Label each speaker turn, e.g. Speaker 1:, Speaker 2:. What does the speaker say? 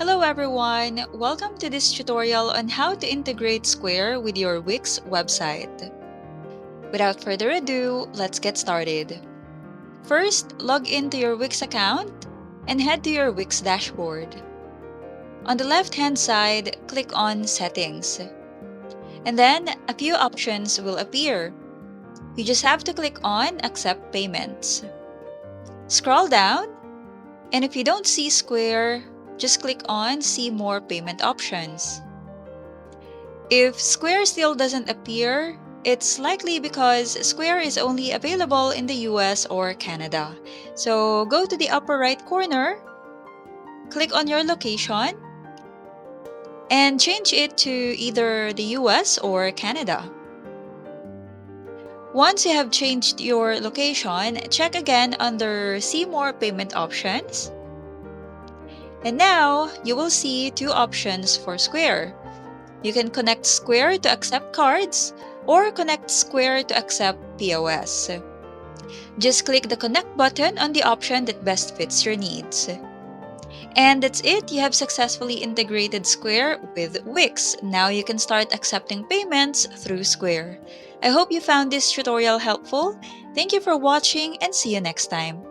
Speaker 1: Hello everyone! Welcome to this tutorial on how to integrate Square with your Wix website. Without further ado, let's get started. First, log into your Wix account and head to your Wix dashboard. On the left-hand side, click on Settings. And then, a few options will appear. You just have to click on Accept Payments. Scroll down, and if you don't see Square, just click on See More Payment Options. If Square still doesn't appear, it's likely because Square is only available in the US or Canada. So go to the upper right corner, click on your location, and change it to either the US or Canada. Once you have changed your location, check again under See More Payment Options. And now, you will see two options for Square. You can connect Square to accept cards or connect Square to accept POS. Just click the connect button on the option that best fits your needs. And that's it, you have successfully integrated Square with Wix. Now you can start accepting payments through Square. I hope you found this tutorial helpful. Thank you for watching and see you next time.